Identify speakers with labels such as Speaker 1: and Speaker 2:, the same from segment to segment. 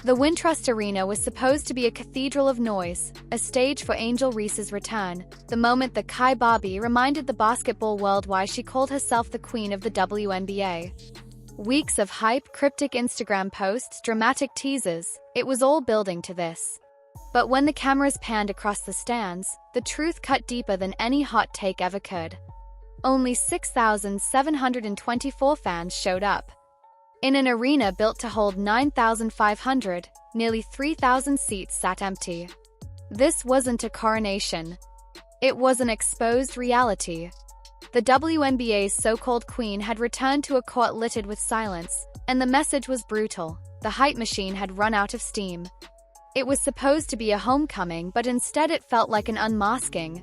Speaker 1: The Wintrust Arena was supposed to be a cathedral of noise, a stage for Angel Reese's return, the moment that Kai Barbie reminded the basketball world why she called herself the queen of the WNBA. Weeks of hype, cryptic Instagram posts, dramatic teasers, it was all building to this. But when the cameras panned across the stands, the truth cut deeper than any hot take ever could. Only 6,724 fans showed up. In an arena built to hold 9,500, nearly 3,000 seats sat empty. This wasn't a coronation. It was an exposed reality. The WNBA's so-called queen had returned to a court littered with silence, and the message was brutal. The hype machine had run out of steam. It was supposed to be a homecoming, but instead it felt like an unmasking.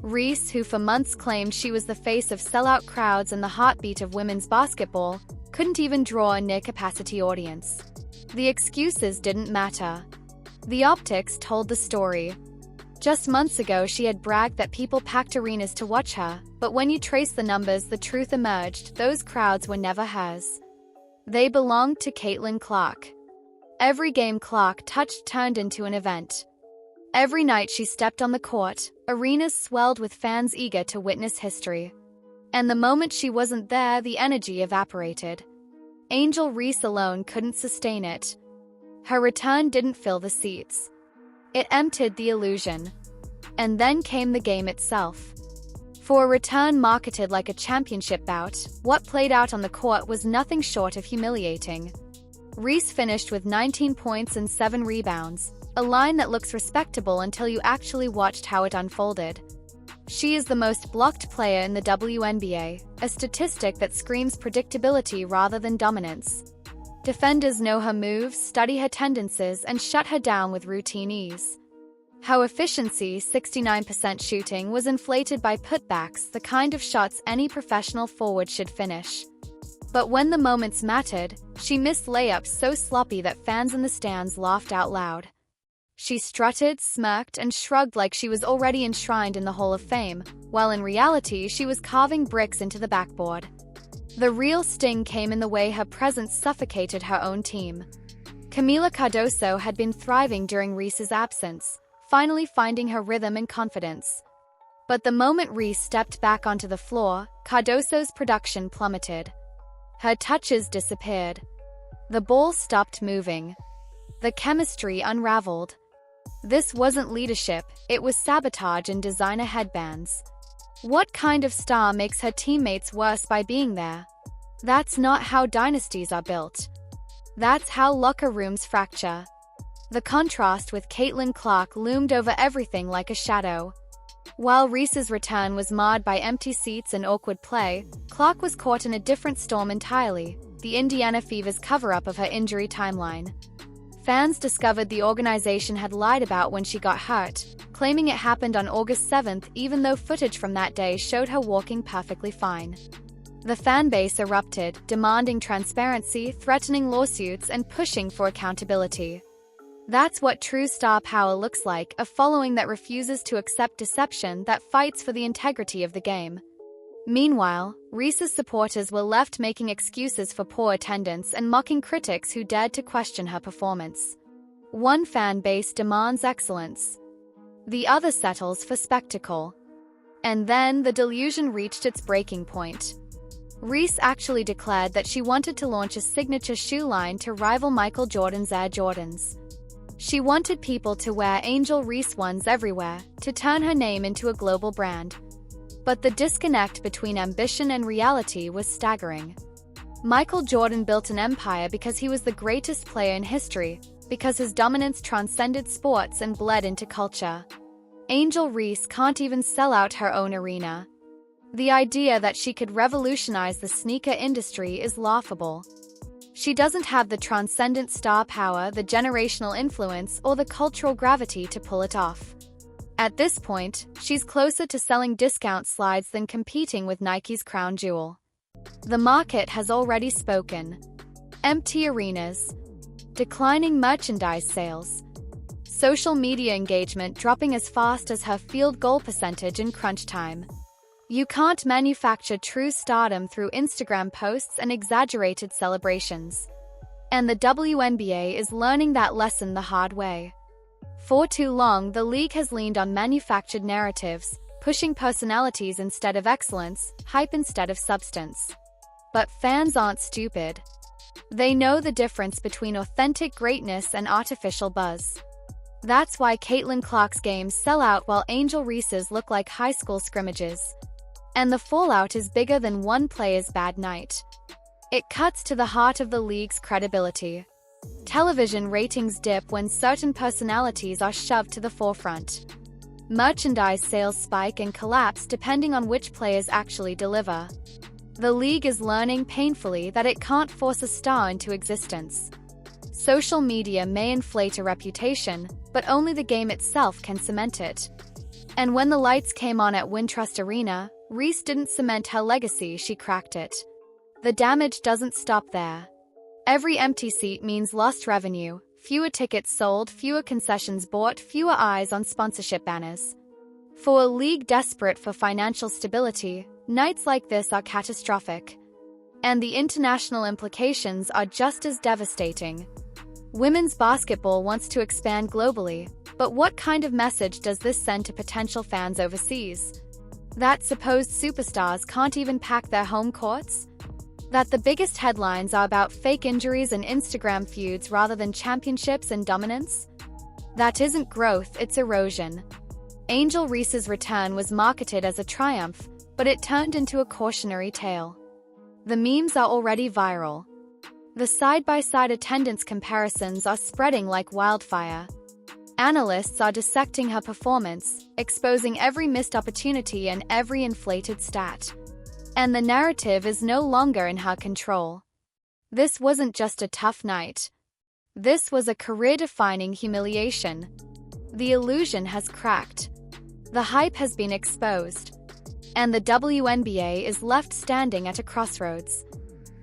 Speaker 1: Reese, who for months claimed she was the face of sellout crowds and the heartbeat of women's basketball, couldn't even draw a near-capacity audience. The excuses didn't matter. The optics told the story. Just months ago she had bragged that people packed arenas to watch her, but when you trace the numbers, the truth emerged: those crowds were never hers. They belonged to Caitlin Clark. Every game Clark touched turned into an event. Every night she stepped on the court, arenas swelled with fans eager to witness history. And the moment she wasn't there, the energy evaporated. Angel Reese alone couldn't sustain it. Her return didn't fill the seats. It emptied the illusion. And then came the game itself. For a return marketed like a championship bout, what played out on the court was nothing short of humiliating. Reese finished with 19 points and 7 rebounds, a line that looks respectable until you actually watched how it unfolded. She is the most blocked player in the WNBA, a statistic that screams predictability rather than dominance. Defenders know her moves, study her tendencies, and shut her down with routine ease. Her efficiency, 69% shooting, was inflated by putbacks, the kind of shots any professional forward should finish. But when the moments mattered, she missed layups so sloppy that fans in the stands laughed out loud. She strutted, smirked, and shrugged like she was already enshrined in the Hall of Fame, while in reality she was carving bricks into the backboard. The real sting came in the way her presence suffocated her own team. Camila Cardoso had been thriving during Reese's absence, finally finding her rhythm and confidence. But the moment Reese stepped back onto the floor, Cardoso's production plummeted. Her touches disappeared. The ball stopped moving. The chemistry unraveled. This wasn't leadership, it was sabotage in designer headbands. What kind of star makes her teammates worse by being there? That's not how dynasties are built. That's how locker rooms fracture. The contrast with Caitlin Clark loomed over everything like a shadow. While Reese's return was marred by empty seats and awkward play, Clark was caught in a different storm entirely: the Indiana Fever's cover-up of her injury timeline. Fans discovered the organization had lied about when she got hurt, claiming it happened on August 7th, even though footage from that day showed her walking perfectly fine. The fan base erupted, demanding transparency, threatening lawsuits, and pushing for accountability. That's what true star power looks like: a following that refuses to accept deception, that fights for the integrity of the game. Meanwhile, Reese's supporters were left making excuses for poor attendance and mocking critics who dared to question her performance. One fan base demands excellence. The other settles for spectacle. And then the delusion reached its breaking point. Reese actually declared that she wanted to launch a signature shoe line to rival Michael Jordan's Air Jordans. She wanted people to wear Angel Reese ones everywhere, to turn her name into a global brand. But the disconnect between ambition and reality was staggering. Michael Jordan built an empire because he was the greatest player in history, because his dominance transcended sports and bled into culture. Angel Reese can't even sell out her own arena. The idea that she could revolutionize the sneaker industry is laughable. She doesn't have the transcendent star power, the generational influence, or the cultural gravity to pull it off. At this point, she's closer to selling discount slides than competing with Nike's crown jewel. The market has already spoken. Empty arenas, declining merchandise sales, social media engagement dropping as fast as her field goal percentage in crunch time. You can't manufacture true stardom through Instagram posts and exaggerated celebrations. And the WNBA is learning that lesson the hard way. For too long, the league has leaned on manufactured narratives, pushing personalities instead of excellence, hype instead of substance. But fans aren't stupid. They know the difference between authentic greatness and artificial buzz. That's why Caitlin Clark's games sell out while Angel Reese's look like high school scrimmages. And the fallout is bigger than one player's bad night. It cuts to the heart of the league's credibility. Television ratings dip when certain personalities are shoved to the forefront. Merchandise sales spike and collapse depending on which players actually deliver. The league is learning painfully that it can't force a star into existence. Social media may inflate a reputation, but only the game itself can cement it. And when the lights came on at Wintrust Arena, Reese didn't cement her legacy, she cracked it. The damage doesn't stop there. Every empty seat means lost revenue, fewer tickets sold, fewer concessions bought, fewer eyes on sponsorship banners. For a league desperate for financial stability, nights like this are catastrophic. And the international implications are just as devastating. Women's basketball wants to expand globally, but what kind of message does this send to potential fans overseas? That supposed superstars can't even pack their home courts? That the biggest headlines are about fake injuries and Instagram feuds rather than championships and dominance? That isn't growth, it's erosion. Angel Reese's return was marketed as a triumph, but it turned into a cautionary tale. The memes are already viral. The side-by-side attendance comparisons are spreading like wildfire. Analysts are dissecting her performance, exposing every missed opportunity and every inflated stat. And the narrative is no longer in her control. This wasn't just a tough night. This was a career-defining humiliation. The illusion has cracked. The hype has been exposed. And the WNBA is left standing at a crossroads.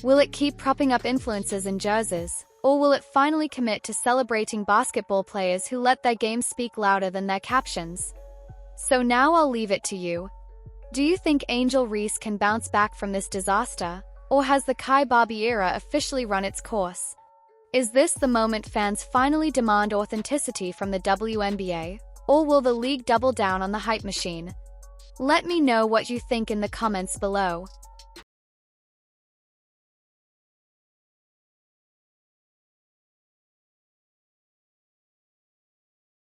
Speaker 1: Will it keep propping up influencers in jerseys, or will it finally commit to celebrating basketball players who let their game speak louder than their captions? So now I'll leave it to you. Do you think Angel Reese can bounce back from this disaster, or has the Kai Barbie era officially run its course? Is this the moment fans finally demand authenticity from the WNBA, or will the league double down on the hype machine? Let me know what you think in the comments below.